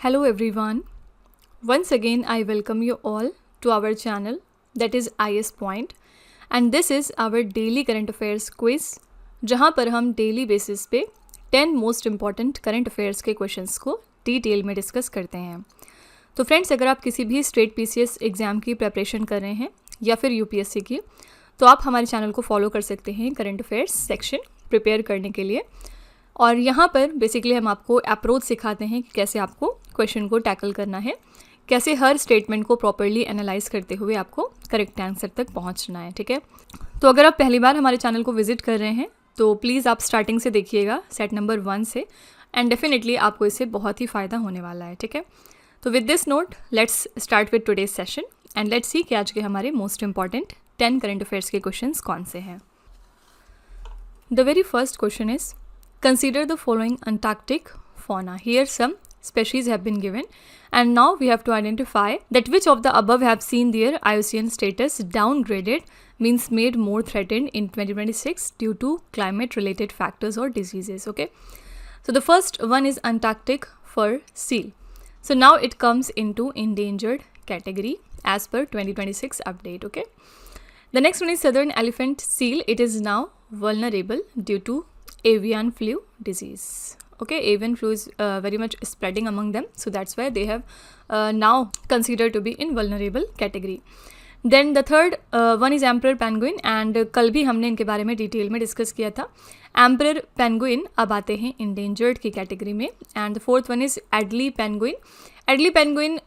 Hello everyone. Once again I welcome you all to our channel that is IS Point and this is our daily current affairs quiz जहाँ पर हम daily basis पे 10 most important current affairs के questions को detail में discuss करते हैं। तो फ्रेंड्स, अगर आप किसी भी स्टेट पीसीएस एग्ज़ाम की प्रिपरेशन कर रहे हैं या फिर यूपीएससी की, तो आप हमारे चैनल को फॉलो कर सकते हैं करंट अफेयर्स सेक्शन प्रिपेयर करने के लिए। और यहाँ पर बेसिकली हम आपको अप्रोच सिखाते हैं कि कैसे आपको क्वेश्चन को टैकल करना है, कैसे हर स्टेटमेंट को प्रॉपर्ली एनालाइज करते हुए आपको करेक्ट आंसर तक पहुँचना है। ठीक है, तो अगर आप पहली बार हमारे चैनल को विजिट कर रहे हैं तो प्लीज़ आप स्टार्टिंग से देखिएगा, सेट नंबर 1 से, एंड डेफिनेटली आपको इससे बहुत ही फ़ायदा होने वाला है। ठीक है, तो with this note let's start with today's session and let's see कि आज के हमारे मोस्ट इंपॉर्टेंट 10 करंट अफेयर्स के क्वेश्चंस कौन से हैं। The very first question is consider the following Antarctic fauna. Here some species have been given and now we have to identify that which of the above have seen their IUCN status downgraded, means made more threatened in 2026 due to climate related factors or diseases. Okay, so the first one is Antarctic fur seal. So now it comes into endangered category as per 2026 update. Okay, the next one is southern elephant seal. It is now vulnerable due to avian flu disease. Okay, avian flu is very much spreading among them, so that's why they have now considered to be in vulnerable category. Then the third one is emperor penguin and कल भी हमने इनके बारे में detail में discuss किया था। emperor penguin अब आते हैं endangered की कैटेगरी में। And the fourth one is Adelie penguin. Adelie penguin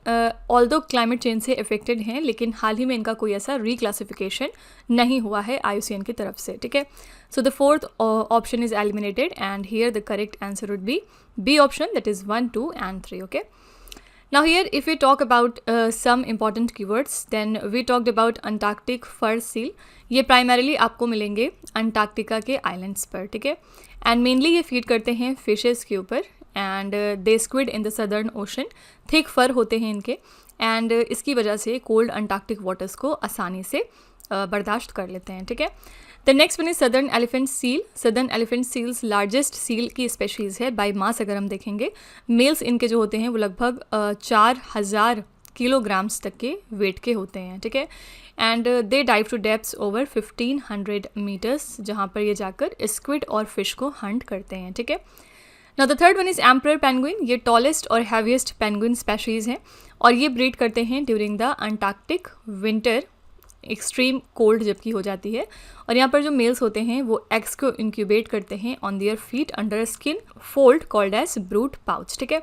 although climate change से अफेक्टेड हैं, लेकिन हाल ही में इनका कोई ऐसा रिक्लासिफिकेशन नहीं हुआ है IUCN की तरफ से। ठीक है, so the fourth option is eliminated and here the correct answer would be B option, that is 1, 2 and 3. Okay, now here if we talk about some important keywords, then we talked about Antarctic fur seal. ये primarily आपको मिलेंगे Antarctica के islands पर। ठीक है, and mainly ये feed करते हैं फिशेस के ऊपर and they squid in the southern ocean. Thick fur होते हैं इनके एंड इसकी वजह से कोल्ड अंटार्कटिक वाटर्स को आसानी से बर्दाश्त कर लेते हैं। ठीक है, the next one is southern elephant seal. Southern elephant seals largest seal की स्पेशीज़ है बाय मास। अगर हम देखेंगे मेल्स इनके जो होते हैं वो लगभग 4000 किलोग्राम्स तक के वेट के होते हैं। ठीक है, and they dive to depths over 1500 metres, जहाँ पर ये जाकर स्क्विड और फिश को हंट करते हैं। ठीक है, now the third one is emperor penguin. ये टॉलेस्ट और हैवीएस्ट पेंगुइन स्पेशीज़ हैं और ये ब्रीड करते हैं during the Antarctic winter, extreme cold जबकि हो जाती है। और यहाँ पर जो मेल्स होते हैं वो एग्स को इंक्यूबेट करते हैं on their feet under skin fold called as brood pouch. ठीक है,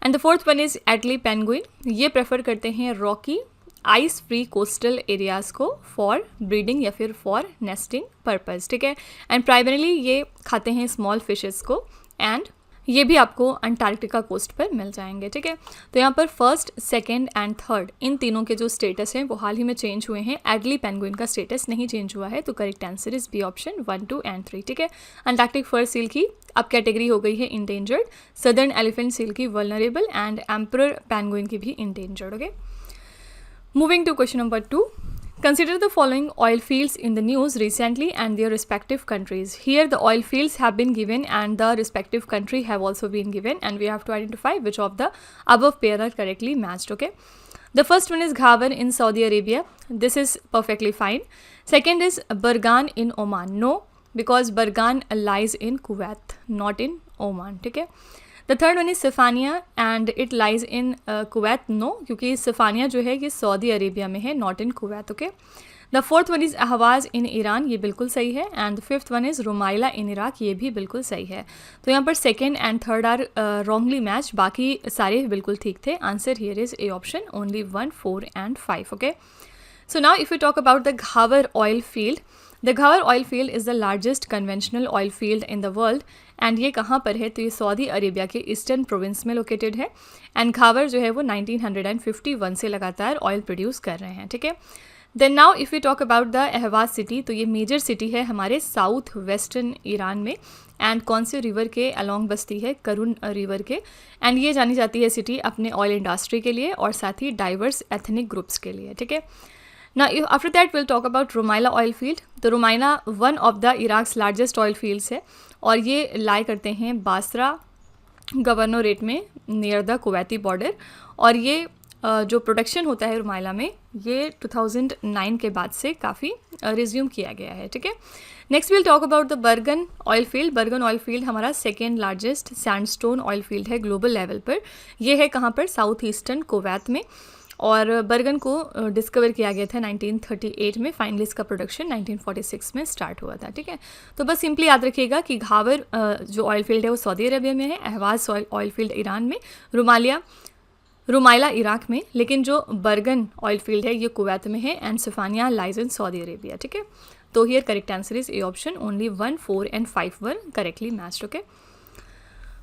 and the fourth one is Adelie penguin. ये प्रेफर करते हैं rocky ice free coastal areas को फॉर ब्रीडिंग या फिर फॉर नेस्टिंग पर्पज़। ठीक है, एंड प्राइमरीली ये खाते हैं स्मॉल फिशेस को एंड ये भी आपको अंटार्कटिका कोस्ट पर मिल जाएंगे। ठीक है, तो यहाँ पर first, second and third in तीनों के जो स्टेटस हैं वो हाल ही में चेंज हुए हैं। एडली पेंगुइन का स्टेटस नहीं चेंज हुआ है, तो correct answer is B option 1, 2 and 3. ठीक है, अंटार्कटिक फर सील की अब कैटेगरी हो गई है इंडेंजर्ड, सदर्न एलिफेंट सील की वल्नरेबल एंड एम्परर पेंगुइन की भी endangered. Okay, moving to question number 2. Consider the following oil fields in the news recently and their respective countries. Here the oil fields have been given and the respective country have also been given and we have to identify which of the above pair are correctly matched. Okay, the first one is Ghavar in Saudi Arabia. This is perfectly fine. Second is Bargan in Oman. No, because Bargan lies in Kuwait, not in Oman. ठीक है, the third one is Safaniya and it lies in Kuwait. No, क्योंकि Safaniya जो है ये Saudi Arabia में है, not in Kuwait. Okay, the fourth one is Ahvaz in Iran. ये बिल्कुल सही है. And the fifth one is Rumaila in Iraq. ये भी बिल्कुल सही है. तो यहाँ पर second and third are wrongly match, बाकी सारे बिल्कुल ठीक थे. Answer here is A option, only 1, 4 and 5. Okay, so now if you talk about the Ghawar oil field. The Ghawar oil field is the largest conventional oil field in the world and ये कहाँ पर है, तो ये Saudi Arabia के eastern province में located है. And Ghawar जो है वो 1951 से लगातार ऑयल प्रोड्यूस कर रहे हैं. ठीक है, then now if you talk about the Ahvaz city, तो ये मेजर सिटी है हमारे साउथ वेस्टर्न ईरान में एंड कौन से रिवर के अलॉन्ग बसती है, करुन रिवर के. एंड ये जानी जाती है सिटी अपने ऑयल इंडस्ट्री के लिए और साथ ही डाइवर्स एथनिक ग्रुप्स के लिए. ठीक है, Now, after that, we'll talk about Rumaila oil field. तो Rumaila one of the Iraq's largest oil fields है और ये लाई करते हैं बासरा गवर्नोरेट में नियर द कुवैती बॉर्डर। और ये जो प्रोडक्शन होता है रुमाइला में ये 2009 के बाद से काफ़ी रिज्यूम किया गया है, ठीक है। Next will talk about the Burgan oil field. Burgan oil field हमारा second largest sandstone oil field है ग्लोबल लेवल पर। ये है कहाँ पर? साउथ ईस्टर्न कुवैत में। और बर्गन को डिस्कवर किया गया था 1938 में। फाइनली इसका प्रोडक्शन 1946 में स्टार्ट हुआ था, ठीक है। तो बस सिंपली याद रखिएगा कि घावर जो ऑयल फील्ड है वो सऊदी अरेबिया में है, अहवाज ऑयल फील्ड ईरान में, रुमाइला इराक में, लेकिन जो बर्गन ऑयल फील्ड है ये कुवैत में है, and Safaniya lies in Saudi Arabia, ठीक है। तो here correct answer is A option. Only 1, 4 and 5 were correctly matched, okay.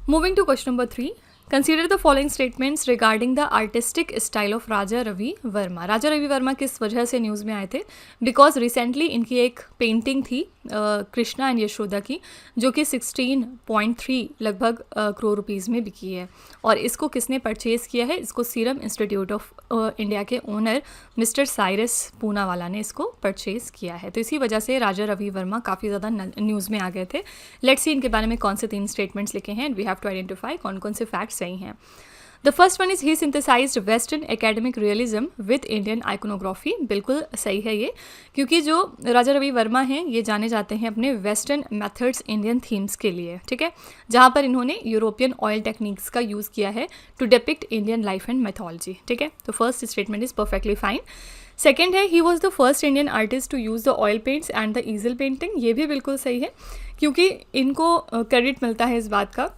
Moving to question number 3, consider the following statements regarding the artistic style of Raja Ravi Varma. Raja Ravi Varma किस वजह से news में आए थे? Because recently इनकी एक पेंटिंग थी कृष्णा एंड यशोदा की, जो कि 16.3 लगभग करोड़ रुपीज़ में बिकी है। और इसको किसने परचेज़ किया है? इसको सीरम इंस्टीट्यूट ऑफ इंडिया के ओनर मिस्टर साइरस पूनावाला ने इसको परचेज़ किया है। तो इसी वजह से राजा रवि वर्मा काफ़ी ज़्यादा न्यूज़ में आ गए थे। लेट्स सी इनके बारे में कौन से 3 स्टेटमेंट्स लिखे हैं, and we have to identify कौन कौन से फैक्ट्स सही हैं। The first one is he synthesized western academic realism with Indian iconography. बिल्कुल सही है ये, क्योंकि जो राजा रवि वर्मा हैं ये जाने जाते हैं अपने वेस्टर्न मेथड्स इंडियन थीम्स के लिए, ठीक है, जहाँ पर इन्होंने यूरोपियन ऑयल टेक्निक्स का यूज़ किया है to depict Indian life and mythology, ठीक है। तो first statement is perfectly fine. Second है he was the first Indian artist to use the oil paints and the easel painting. ये भी बिल्कुल सही है, क्योंकि इनको क्रेडिट मिलता है इस बात का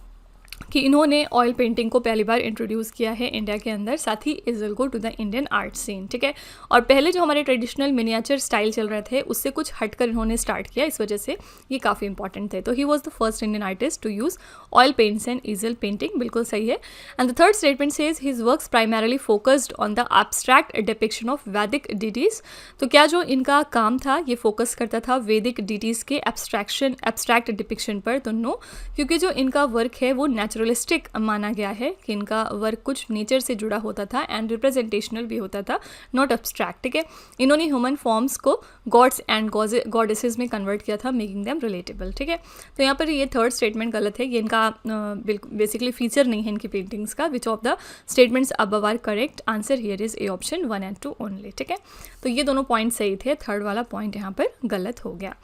कि इन्होंने ऑयल पेंटिंग को पहली बार इंट्रोड्यूस किया है इंडिया के अंदर, साथ ही इजल को to the Indian art scene, ठीक है। और पहले जो हमारे ट्रेडिशनल मिनिएचर स्टाइल चल रहे थे उससे कुछ हटकर इन्होंने स्टार्ट किया, इस वजह से ये काफ़ी इंपॉर्टेंट थे। तो ही was the first Indian artist to use oil paints and easel painting, बिल्कुल सही है। And the third statement says his works primarily focused on the abstract depiction of Vedic deities. तो क्या जो इनका काम था ये फोकस करता था वैदिक डिटीज़ के एब्स्ट्रैक्ट डिपिक्शन पर? तो नो, क्योंकि जो इनका वर्क है वो नेचुरलिस्टिक माना गया है कि इनका वर्क कुछ नेचर से जुड़ा होता था एंड रिप्रेजेंटेशनल भी होता था, नॉट एब्स्ट्रैक्ट, ठीक है। इन्होंने ह्यूमन फॉर्म्स को गॉड्स एंड गॉडेसेस में कन्वर्ट किया था, मेकिंग देम रिलेटेबल, ठीक है। तो यहाँ पर ये थर्ड स्टेटमेंट गलत है, ये इनका बेसिकली फीचर नहीं है इनकी पेंटिंग्स का। Which of the statements above are correct? Answer here is A option 1 and 2 only, ठीक है। तो ये दोनों पॉइंट सही थे, थर्ड वाला पॉइंट यहाँ पर गलत हो गया।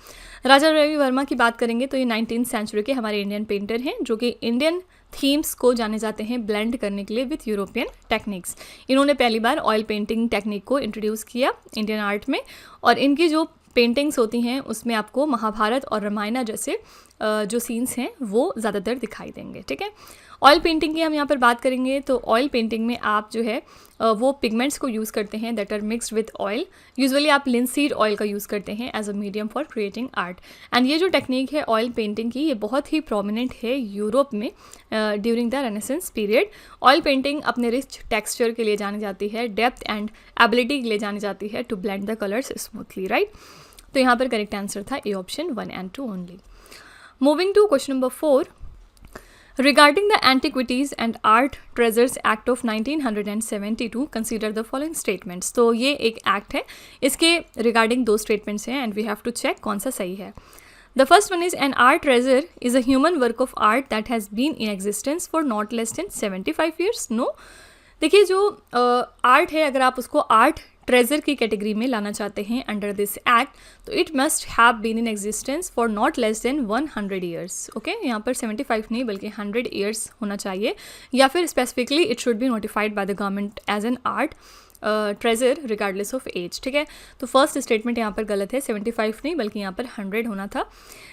राजा रवि वर्मा की बात करेंगे तो ये 19th सेंचुरी के हमारे इंडियन पेंटर हैं, जो कि इंडियन थीम्स को जाने जाते हैं ब्लेंड करने के लिए विथ यूरोपियन टेक्निक्स। इन्होंने पहली बार ऑयल पेंटिंग टेक्निक को इंट्रोड्यूस किया इंडियन आर्ट में, और इनकी जो पेंटिंग्स होती हैं उसमें आपको महाभारत और रामायण जैसे जो सीन्स हैं वो ज़्यादातर दिखाई देंगे, ठीक है। ऑयल पेंटिंग की हम यहाँ पर बात करेंगे तो ऑयल पेंटिंग में आप जो है वो पिगमेंट्स को यूज़ करते हैं that are mixed with oil. Usually आप लिंसीड ऑयल का यूज़ करते हैं as a medium for creating art. And ये जो टेक्निक है ऑयल पेंटिंग की ये बहुत ही प्रोमिनेंट है यूरोप में during the renaissance period. Oil painting अपने रिच टेक्सचर के लिए जानी जाती है, डेप्थ एंड एबिलिटी के लिए जानी जाती है to blend the colours smoothly, right. तो यहाँ पर करेक्ट आंसर था A option 1 and 2 only. Moving to question number 4, regarding the Antiquities and Art Treasures Act of 1972, consider the following statements। तो ये एक एक्ट है, इसके रिगार्डिंग 2 स्टेटमेंट्स हैं and we have to check कौन सा सही है। The first one is an art treasure is a human work of art that has been in existence for not less than 75 years। No, देखिए जो art है अगर आप उसको आर्ट ट्रेजर की कैटेगरी में लाना चाहते हैं अंडर दिस एक्ट, तो it must have been in existence for not less than 100 years, okay. यहाँ पर 75 नहीं बल्कि 100 ईयर्स होना चाहिए, या फिर specifically it should be notified by the government as an art treasure regardless of age, ठीक है। तो फर्स्ट स्टेटमेंट यहाँ पर गलत है, 75 नहीं बल्कि यहाँ पर 100 होना था।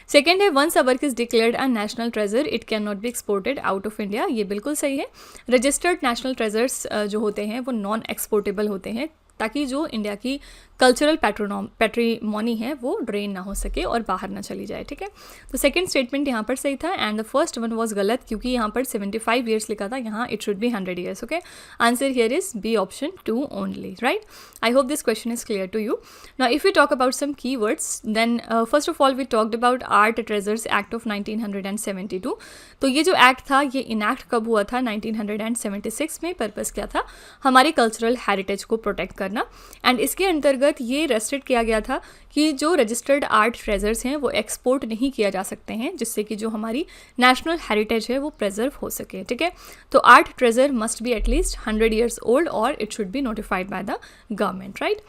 सेकेंड है once a work is declared a national treasure it can not be exported out of India. ये बिल्कुल सही है। रजिस्टर्ड नेशनल ट्रेजर्स जो होते हैं वो नॉन एक्सपोर्टेबल होते हैं, ताकि जो इंडिया की कल्चरल पैट्रीमोनी है वो ड्रेन ना हो सके और बाहर ना चली जाए, ठीक है। तो सेकंड स्टेटमेंट यहाँ पर सही था and the first one was गलत, क्योंकि यहाँ पर 75 ईयर्स लिखा था, यहाँ it should be 100 years, okay. Answer here is B option 2 only, right. I hope this question is clear to you. Now if you talk about some keywords then first of all we talked about art treasures act of 1972। तो ये जो act था ये enact कब हुआ था? 1976 में। Purpose क्या था? हमारी कल्चरल हेरिटेज को प्रोटेक्ट करना करना। एंड इसके अंतर्गत ये रेस्ट्रिक्ट किया गया था कि जो रजिस्टर्ड आर्ट ट्रेजर्स हैं वो एक्सपोर्ट नहीं किया जा सकते हैं, जिससे कि जो हमारी नेशनल हेरिटेज है वो प्रिजर्व हो सके, ठीक है। तो art treasure must be at least 100 years old or it should be notified by the government, right?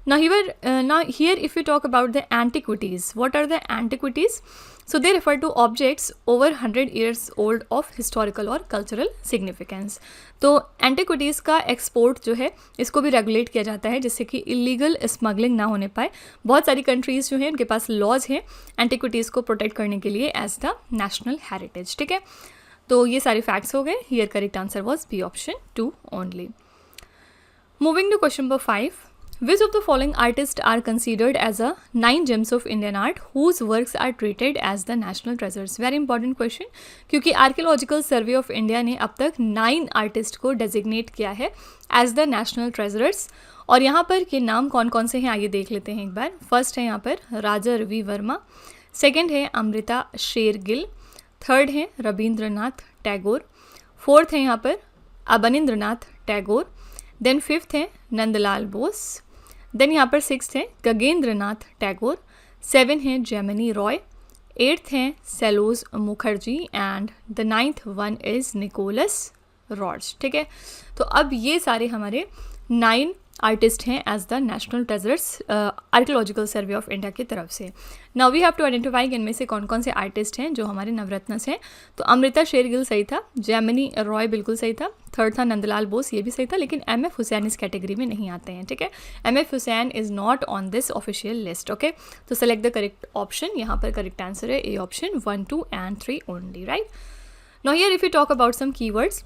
Now here if we talk about the antiquities, what are the antiquities? So they refer to objects over 100 years old of historical or cultural significance. तो antiquities का export जो है इसको भी regulate किया जाता है, जिससे कि इलीगल स्मगलिंग ना होने पाए। बहुत सारी कंट्रीज़ जो हैं उनके पास लॉज हैं एंटिक्विटीज़ को प्रोटेक्ट करने के लिए एज द नेशनल हेरिटेज, ठीक है। तो ये सारे फैक्ट्स हो गए। Here correct answer was B option 2 only. Moving to question number 5, which of the following artists are considered as a 9 gems of Indian art whose works are treated as the national treasures? Very important question, क्योंकि archaeological survey of India ने अब तक 9 artist को designate किया है as the national treasurers. और यहाँ पर के नाम कौन कौन से हैं आइए देख लेते हैं एक बार। फर्स्ट है यहाँ पर राजा रवि वर्मा, सेकेंड है अमृता शेरगिल, थर्ड है रविंद्रनाथ टैगोर, फोर्थ है यहाँ पर अबनिंद्रनाथ टैगोर, देन फिफ्थ है नंदलाल बोस, देन यहाँ पर सिक्स्थ है गगेंद्रनाथ टैगोर, 7 है जेमिनी रॉय, 8th है Sailoz Mukherjee and the 9th one is Nicholas रॉड्स, ठीक है। तो अब ये सारे हमारे 9 आर्टिस्ट हैं as the national treasures archaeological survey of India की तरफ से। Now we have to identify कि इनमें से कौन कौन से आर्टिस्ट हैं जो हमारे नवरत्नस हैं। तो अमृता शेरगिल सही था, जेमिनी रॉय बिल्कुल सही था, थर्ड था नंदलाल बोस, ये भी सही था, लेकिन एम.एफ. हुसैन इस कैटेगरी में नहीं आते हैं, ठीक है। M F. Husain is not on this official list, okay. तो सेलेक्ट द करेक्ट ऑप्शन, यहाँ पर करेक्ट आंसर है A option 1, 2 and 3 only, right. Now here if you talk about some keywords,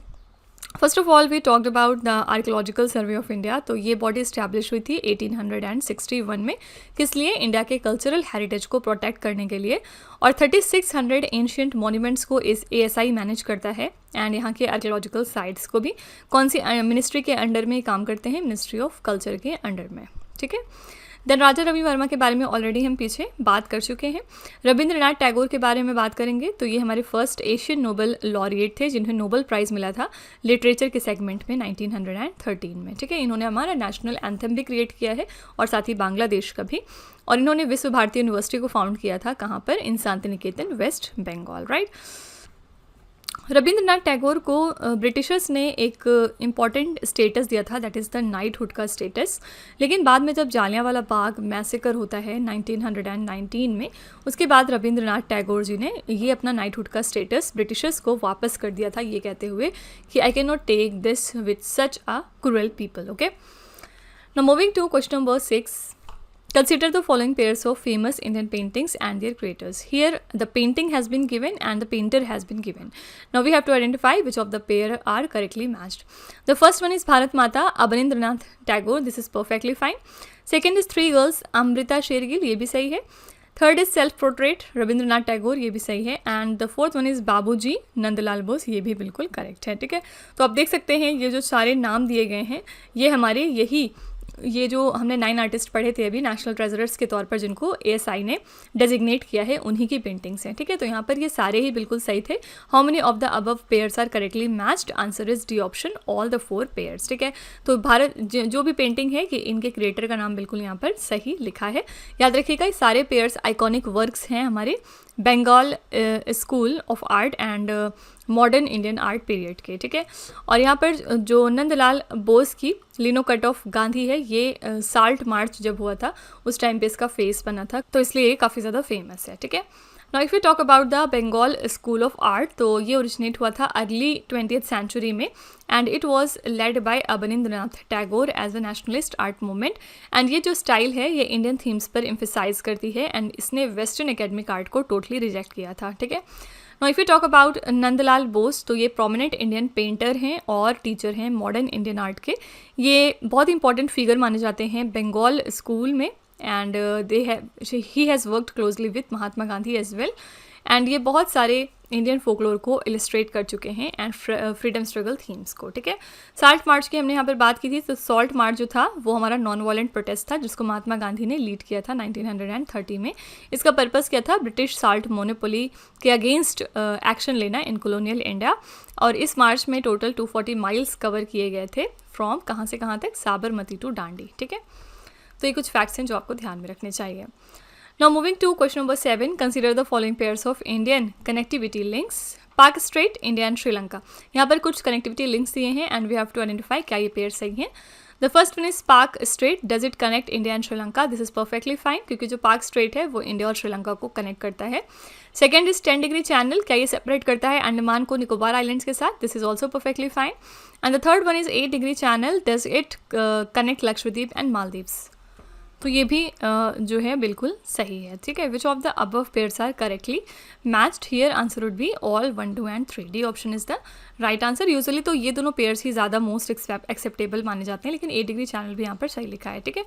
first of all we talked about the archaeological survey of India. तो ये body establish हुई थी 1861 में, किस लिए? इंडिया के कल्चरल हेरिटेज को प्रोटेक्ट करने के लिए। और 3600 एंशियंट मॉन्यूमेंट्स को इस ASI मैनेज करता है। एंड यहाँ के आर्कियोलॉजिकल साइट्स को भी कौन सी मिनिस्ट्री के अंडर में काम करते हैं? मिनिस्ट्री ऑफ कल्चर के अंडर में, ठीक है। देन राजा रवि वर्मा के बारे में ऑलरेडी हम पीछे बात कर चुके हैं। रविंद्रनाथ टैगोर के बारे में बात करेंगे तो ये हमारे फर्स्ट एशियन नोबेल लॉरिएट थे जिन्हें नोबेल प्राइज़ मिला था लिटरेचर के सेगमेंट में 1913 में, ठीक है। इन्होंने हमारा नेशनल एंथम भी क्रिएट किया है और साथ ही बांग्लादेश का भी। और इन्होंने विश्व भारती यूनिवर्सिटी को फाउंड किया था, कहाँ पर? इन शांति निकेतन, वेस्ट बंगाल, राइट। रविंद्रनाथ टैगोर को ब्रिटिशर्स ने एक इम्पॉर्टेंट स्टेटस दिया था, दैट इज़ द नाइटहुड का स्टेटस। लेकिन बाद में जब जालियांवाला बाग मैसेकर होता है 1919 में, उसके बाद रविंद्रनाथ टैगोर जी ने ये अपना नाइटहुड का स्टेटस ब्रिटिशर्स को वापस कर दिया था, ये कहते हुए कि I can not take this with such a cruel people, okay. Now moving to question number 6, consider the following pairs of famous Indian paintings and their creators. Here the painting has been given and the painter has been given. Now we have to identify which of the pair are correctly matched. The first one is Bharat Mata, Abanindranath Tagore. This is perfectly fine. Second is Three Girls, Amrita Shergill. ये भी सही है. Third is self portrait, Rabindranath Tagore, ये भी सही है। And the fourth one is बाबूजी, नंदलाल बोस, ये भी बिल्कुल करेक्ट है, ठीक है। तो आप देख सकते हैं ये जो सारे नाम दिए गए हैं ये हमारे ये जो हमने 9 आर्टिस्ट पढ़े थे अभी नेशनल ट्रेजरर्स के तौर पर जिनको ASI ने डेजिग्नेट किया है, उन्हीं की पेंटिंग्स हैं, ठीक है। तो यहाँ पर ये सारे ही बिल्कुल सही थे। How many of the above pairs are correctly matched? Answer is D option, all the 4 pairs, ठीक है। तो भारत जो भी पेंटिंग है कि इनके क्रिएटर का नाम बिल्कुल यहाँ पर सही लिखा है। याद रखिएगा ये सारे पेयर्स आइकॉनिक वर्क्स हैं हमारे Bengal school of art and modern Indian art period के, ठीक है। और यहाँ पर जो नंदलाल बोस की लिनो कट ऑफ गांधी है, ये साल्ट मार्च जब हुआ था उस टाइम पे इसका फेस बना था, तो इसलिए ये काफ़ी ज़्यादा फेमस है, ठीक है। Now if you talk about the Bengal school of art, तो ये ओरिजिनेट हुआ था अर्ली 20th सेंचुरी में and it was led by Abanindranath Tagore as a nationalist art movement. And ये जो स्टाइल है ये इंडियन थीम्स पर एम्फेसाइज करती है एंड इसने वेस्टर्न एकेडमिक आर्ट को टोटली रिजेक्ट किया था, ठीक है। Now if you talk about Nandlal Bose, तो ये प्रोमिनेंट इंडियन पेंटर हैं और टीचर हैं मॉडर्न इंडियन आर्ट के। ये बहुत इंपॉर्टेंट फिगर माने जाते हैं बंगाल स्कूल में and he has worked closely with Mahatma Gandhi as well. And ये बहुत सारे इंडियन फोकलोर को इलिस्ट्रेट कर चुके हैं एंड फ्रीडम स्ट्रगल थीम्स को, ठीक है। साल्ट मार्च की हमने यहाँ पर बात की थी, तो सॉल्ट मार्च जो था वो हमारा नॉन वायलेंट प्रोटेस्ट था जिसको महात्मा गांधी ने लीड किया था 1930 में। इसका पर्पस क्या था, ब्रिटिश साल्ट मोनोपोली के अगेंस्ट एक्शन लेना इन कॉलोनियल इंडिया। और इस मार्च में टोटल 240 माइल्स कवर किए गए थे फ्रॉम कहाँ से कहाँ तक, साबरमती टू दांडी, ठीक है। तो ये कुछ फैक्ट्स हैं जो आपको ध्यान में रखने चाहिए। Now moving to question number 7, consider the following pairs of Indian connectivity links. Palk strait, India and Sri Lanka. यहाँ पर कुछ कनेक्टिविटी लिंक्स दिए हैं and we have to identify क्या ये पेयर सही है। The first one is Palk strait, does it connect India and Sri Lanka? This is perfectly fine, क्योंकि जो पाक स्ट्रेट है वो इंडिया और श्रीलंका को कनेक्ट करता है। सेकेंड इज 10 डिग्री चैनल, क्या ये सेपरेट करता है अंडमान को निकोबार आइलैंड्स के साथ? This is also perfectly fine. And the third one is 8 degree channel, does it connect Lakshadweep and Maldives? तो ये भी जो है बिल्कुल सही है, ठीक है। Which of the above pairs are correctly matched? Here answer would be all 1, 2 and 3। D option is the right answer. Usually तो ये दोनों पेयर्स ही ज़्यादा मोस्ट एक्सेप्टेबल माने जाते हैं, लेकिन 8 डिग्री चैनल भी यहाँ पर सही लिखा है, ठीक है।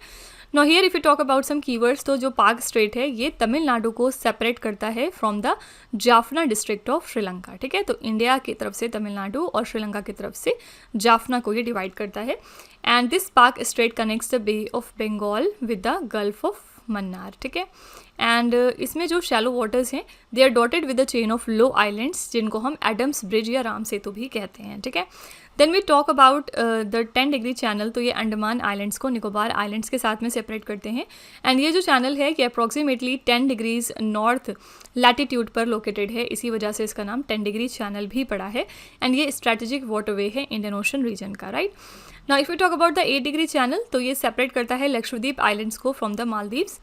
No here if you talk about some keywords, तो जो पाक स्ट्रेट है ये तमिलनाडु को सेपरेट करता है from the Jaffna district of Sri Lanka, ठीक है। तो इंडिया की तरफ से तमिलनाडु और श्रीलंका की तरफ से जाफना को ये डिवाइड करता है। And this Palk strait connects the bay of Bengal with the gulf of Mannar, ठीक है। एंड इसमें जो शैलो वाटर्स हैं they are dotted with the chain of low islands जिनको हम एडम्स ब्रिज या राम सेतु भी कहते हैं, ठीक है। Then we talk about the 10 degree channel, तो ये अंडमान आइलैंड्स को निकोबार आइलैंड्स के साथ में सेपरेट करते हैं। एंड ये जो चैनल है ये अप्रॉक्सीमेटली 10 डिग्रीज नॉर्थ लैटिट्यूड पर लोकेटेड है, इसी वजह से इसका नाम 10 डिग्री चैनल भी पड़ा है। एंड ये स्ट्रेटेजिक वाटरवे है इंडियन ओशन रीजन का, right. Now if you talk about the 8 degree channel, तो ये सेपरेट करता है लक्षद्वीप आइलैंड्स को फ्रॉम द मालदीव्स।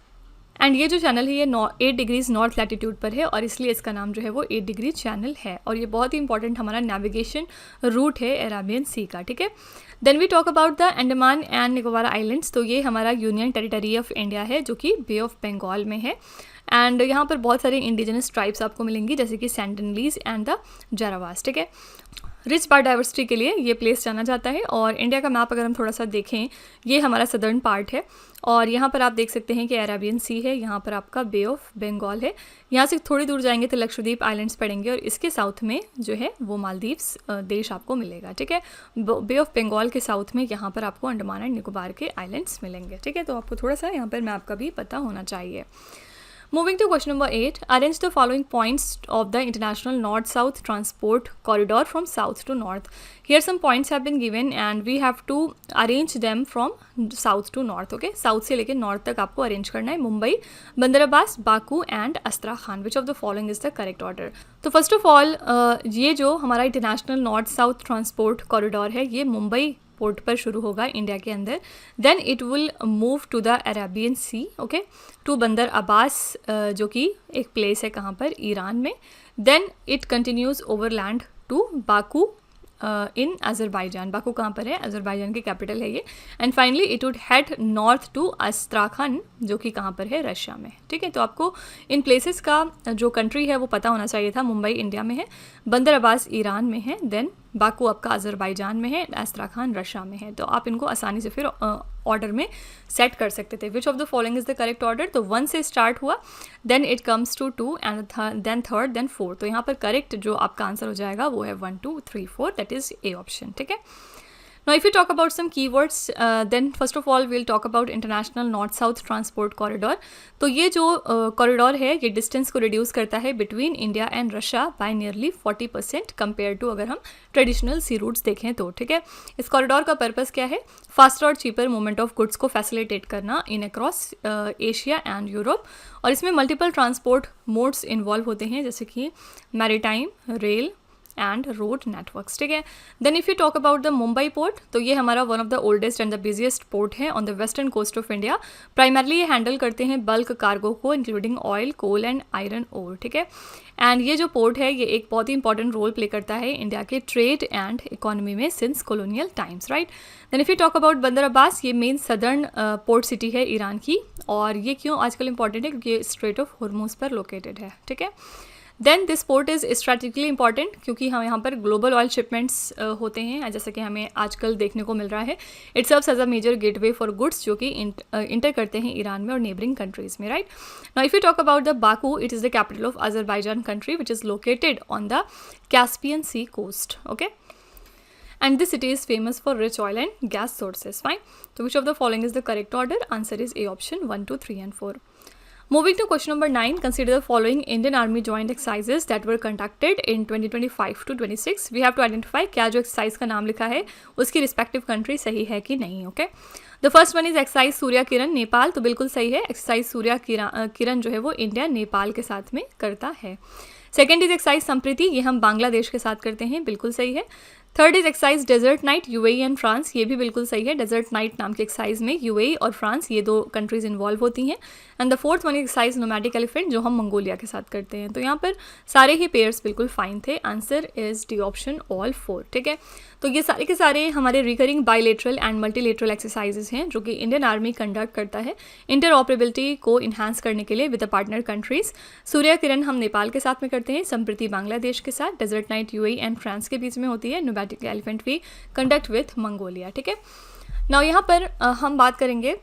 एंड ये जो चैनल है ये 8 डिग्रीज नॉर्थ लैटिट्यूड पर है और इसलिए इसका नाम जो है वो 8 डिग्री चैनल है। और ये बहुत ही इंपॉर्टेंट हमारा नेविगेशन रूट है अरेबियन सी का, ठीक है। Then we talk about the Andaman and Nicobar islands, तो ये हमारा यूनियन टेरिटरी ऑफ इंडिया है जो कि बे ऑफ बंगाल में है। एंड यहाँ पर बहुत सारे इंडिजिनस ट्राइब्स आपको मिलेंगी जैसे कि सेंटिनलीज एंड द जारावास, ठीक है। रिच बायोडाइवर्सिटी के लिए ये प्लेस जाना जाता है। और इंडिया का मैप अगर हम थोड़ा सा देखें, ये हमारा सदर्न पार्ट है और यहाँ पर आप देख सकते हैं कि अरेबियन सी है, यहाँ पर आपका बे ऑफ बंगाल है। यहाँ से थोड़ी दूर जाएंगे तो लक्षद्वीप आइलैंड्स पड़ेंगे और इसके साउथ में जो है वो मालदीव्स देश आपको मिलेगा, ठीक है। बे ऑफ बंगाल के साउथ में यहाँ पर आपको अंडमान एंड निकोबार के आइलैंड्स मिलेंगे, ठीक है। तो आपको थोड़ा सा यहाँ पर मैप का भी पता होना चाहिए। Moving to question number 8, arrange the following points of the international north-south transport corridor from south to north. Here some points have been given and we have to arrange them from south to north. Okay, south से लेके north तक आपको arrange करना है। मुंबई, बंदर Abbas, Baku and अस्त्राखान. Which of the following is the correct order? तो first of all ये जो हमारा international north south transport corridor है ये मुंबई पोर्ट पर शुरू होगा इंडिया के अंदर। Then it will move to the Arabian sea, okay, to Bandar Abbas जो कि एक प्लेस है कहाँ पर, ईरान में। Then it continues overland to Baku in Azerbaijan. Baku कहाँ पर है, अजरबैजान की कैपिटल है ये। And finally it would head north to Astrakhan जो कि कहाँ पर है, रशिया में, ठीक है। तो आपको इन प्लेसेस का जो कंट्री है वो पता होना चाहिए था। मुंबई इंडिया में है, बंदर अब्बास ईरान में है, देन बाकू आपका अजरबैजान में है, अस्त्राखान रशिया में है। तो आप इनको आसानी से फिर ऑर्डर में सेट कर सकते थे। Which of the following is the correct order? तो 1 से स्टार्ट हुआ, then it comes to 2 and then 3rd then 4th। तो यहाँ पर करेक्ट जो आपका आंसर हो जाएगा वो है 1, 2, 3, 4, दैट इज ए ऑप्शन, ठीक है। Now if you talk about some keywords, then first of all we'll talk about international north-south transport corridor. तो ये जो कॉरिडोर है ये डिस्टेंस को रिड्यूस करता है between India and Russia by nearly 40% compare to अगर हम ट्रेडिशनल सी रूट्स देखें तो, ठीक है। इस कॉरिडोर का पर्पस क्या है? फास्टर और चीपर मूवमेंट ऑफ गुड्स को फैसिलिटेट करना इन अक्रॉस एशिया एंड यूरोप। और इसमें मल्टीपल ट्रांसपोर्ट मोड्स इन्वॉल्व होते हैं जैसे कि maritime, rail and road networks, ठीक है। Then if you talk about the Mumbai port, तो ये हमारा one of the oldest and the busiest port है on the western coast of India. Primarily ये हैंडल करते हैं बल्क कार्गो को including oil, coal and iron ore, ठीक है। एंड ये जो पोर्ट है ये एक बहुत ही इंपॉर्टेंट रोल प्ले करता है इंडिया के ट्रेड एंड इकोनॉमी में since colonial times, right. Then if you talk about Bandar Abbas, ये मेन सदर्न पोर्ट सिटी है ईरान की। और ये क्यों आजकल इंपॉर्टेंट है? क्योंकि ये स्ट्रेट ऑफ हॉर्मूज पर लोकेटेड है, ठीक है। Then this port is strategically important क्योंकि हम यहाँ पर ग्लोबल ऑयल शिपमेंट्स होते हैं, जैसा कि हमें आजकल देखने को मिल रहा है. It serves as a major gateway for goods जो कि इंटर करते हैं ईरान में और नेबरिंग कंट्रीज़ में, right. Now if you talk about the Baku, it is the capital of Azerbaijan country which is located on the Caspian sea coast. Okay. And this city is famous for rich oil and gas sources. Fine. So which of the following is the correct order? Answer is A option 1, 2, 3 and 4. Moving to question number 9, consider the following Indian Army joint exercises that were conducted in 2025 to 26. We have to identify क्या जो exercise का नाम लिखा है उसकी respective country सही है कि नहीं. Okay. The first one is exercise Surya किरण नेपाल, तो बिल्कुल सही है. एक्सरसाइज सूर्या किरण जो है वो इंडिया नेपाल के साथ में करता है. सेकेंड इज एक्सरसाइज संप्रीति, ये हम बांग्लादेश के साथ करते हैं, बिल्कुल सही है. Third is exercise desert knight, UAE and France, ये भी बिल्कुल सही है. डेजर्ट नाइट नाम की एक्सरसाइज में यूएई और फ्रांस ये दो कंट्रीज इन्वॉल्व होती हैं. And the fourth one exercise nomadic elephant जो हम मंगोलिया के साथ करते हैं. तो यहाँ पर सारे ही पेयर्स बिल्कुल फाइन थे. Answer is D option all 4. ठीक है. तो ये सारे के सारे हमारे recurring bilateral and multilateral exercises हैं जो कि इंडियन आर्मी कंडक्ट करता है इंटरऑपरेबिलिटी को इन्हांस करने के लिए with the partner countries. Surya Kiran हम नेपाल के साथ में करते हैं, संप्रीति बांग्लादेश के साथ, desert knight UAE and France के बीच में होती है, nomadic elephant we conduct with Mongolia. ठीक है. नाउ यहाँ पर हम बात करेंगे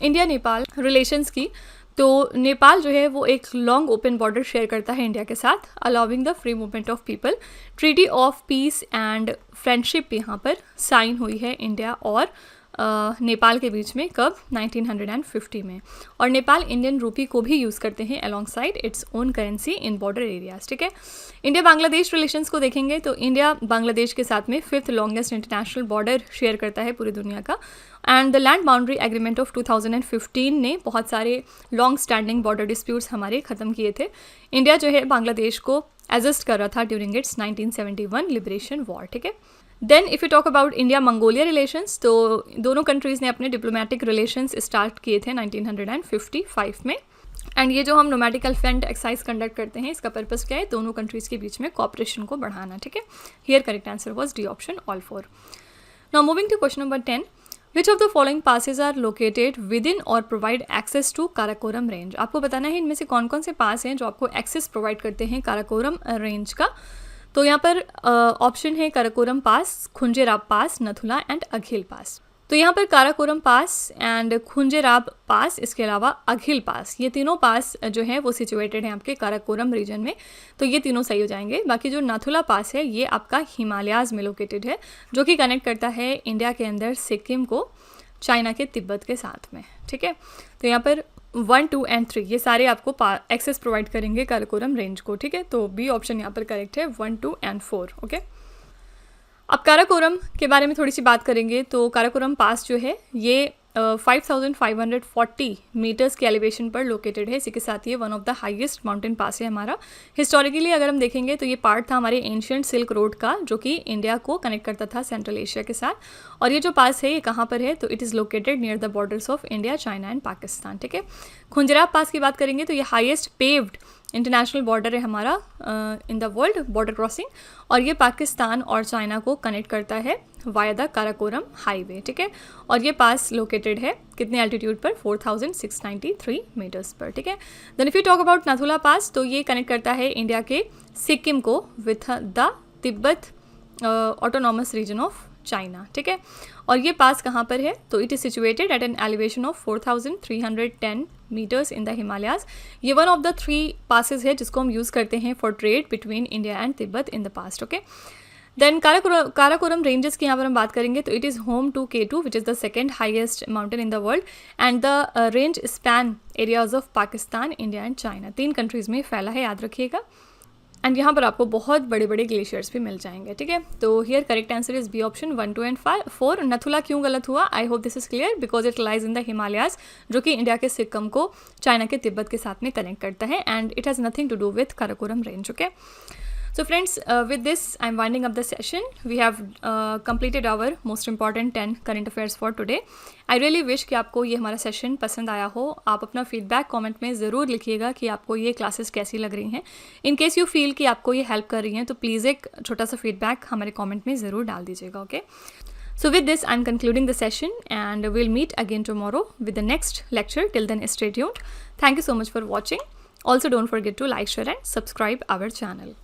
इंडिया नेपाल रिलेशंस की. तो नेपाल जो है वो एक लॉन्ग ओपन बॉर्डर शेयर करता है इंडिया के साथ, allowing the free movement of people. Treaty of peace and friendship यहाँ पर साइन हुई है इंडिया और नेपाल के बीच में. कब? 1950 में. और नेपाल इंडियन रूपी को भी यूज़ करते हैं along side its own currency in border areas. ठीक है. इंडिया बांग्लादेश रिलेशंस को देखेंगे तो इंडिया बांग्लादेश के साथ में 5th longest international border share करता है पूरी दुनिया का. And the land boundary agreement of 2015 ने बहुत सारे लॉन्ग स्टैंडिंग बॉर्डर डिस्प्यूट्स हमारे ख़त्म किए थे. इंडिया जो है बांग्लादेश को एडजस्ट कर रहा था ड्यूरिंग इट्स 1971 लिबरेशन वॉर. ठीक है. Then if you talk about India Mongolia relations, तो दोनों कंट्रीज़ ने अपने डिप्लोमेटिक रिलेशंस स्टार्ट किए थे 1955 में. एंड ये जो हम नोमैडिक एलिफेंट एक्सरसाइज कंडक्ट करते हैं इसका पर्पस क्या है? दोनों कंट्रीज़ के बीच में कॉपरेशन को बढ़ाना. ठीक है. Here correct answer was D option all 4. Now moving to question number 10, which of the following passes are located within और provide access to Karakoram range. आपको बताना है इनमें से कौन कौन से पास हैं जो आपको एक्सेस प्रोवाइड करते हैं काराकोरम रेंज का. तो यहाँ पर ऑप्शन है काराकोरम पास, खुंजेराब पास, नथुला एंड अघिल पास. तो यहाँ पर काराकोरम पास एंड खुंजेराब पास, इसके अलावा अघिल पास, ये तीनों पास जो है वो सिचुएटेड हैं आपके काराकोरम रीजन में. तो ये तीनों सही हो जाएंगे. बाकी जो नथुला पास है ये आपका हिमालयाज़ में लोकेटेड है जो कि कनेक्ट करता है इंडिया के अंदर सिक्किम को चाइना के तिब्बत के साथ में. ठीक है. तो यहाँ पर 1, 2 एंड 3 ये सारे आपको एक्सेस प्रोवाइड करेंगे काराकोरम रेंज को. ठीक है. तो बी ऑप्शन यहाँ पर करेक्ट है, 1, 2 एंड 4. ओके. अब काराकोरम के बारे में थोड़ी सी बात करेंगे. तो काराकोरम पास जो है ये 5540 मीटर्स के एलिवेशन पर लोकेटेड है. इसी के साथ ये one of the highest mountain pass है हमारा. हिस्टोरिकली अगर हम देखेंगे तो ये पार्ट था हमारे एंशियंट सिल्क रोड का जो कि इंडिया को कनेक्ट करता था सेंट्रल एशिया के साथ. और ये जो पास है ये कहाँ पर है? तो it is located near the borders of India, China and Pakistan. ठीक है. खुंजराब पास की बात करेंगे तो ये हाईएस्ट पेव्ड इंटरनेशनल बॉर्डर है हमारा इन द वर्ल्ड, बॉर्डर क्रॉसिंग. और ये पाकिस्तान और चाइना को कनेक्ट करता है वाया द काराकोरम हाईवे. ठीक है. और ये पास लोकेटेड है कितने एल्टीट्यूड पर? 4693 मीटर्स पर. ठीक है. Then if you talk about Nathula pass, तो ये कनेक्ट करता है इंडिया के सिक्किम को with the Tibet autonomous region of China. ठीक है. और ये पास कहाँ पर है? तो it is situated at an elevation of 4310 metres in the Himalayas. ये वन ऑफ द 3 पासेस है जिसको हम यूज़ करते हैं for trade between India and Tibet in the past. Okay. Then Karakoram ranges की यहाँ पर हम बात करेंगे तो it is home to K2 which is the second highest mountain in the world. And the range span areas of Pakistan, India and China, 3 countries में फैला है, याद रखिएगा. एंड यहाँ पर आपको बहुत बड़े बड़े ग्लेशियर्स भी मिल जाएंगे. ठीक है. तो here correct answer is B option 1, 2 and 4. Nathu La क्यों गलत हुआ? I hope this is clear. Because it lies in the Himalayas जो कि इंडिया के सिक्किम को चाइना के तिब्बत के साथ में कनेक्ट करता है. And it has nothing to do with Karakoram range. Okay. So friends, with this I'm winding up the session. We have completed our most important 10 current affairs for today. I really wish कि आपको ये हमारा session पसंद आया हो. आप अपना feedback comment में ज़रूर लिखिएगा कि आपको ये क्लासेस कैसी लग रही हैं. इन केस यू फील कि आपको ये हेल्प कर रही हैं तो प्लीज़ एक छोटा सा फीडबैक हमारे कमेंट में ज़रूर डाल दीजिएगा. Okay. So with this I'm concluding the session and we'll meet again tomorrow with the next lecture. Till then stay tuned. Thank you so much for watching. Also don't forget to like, share and subscribe our channel.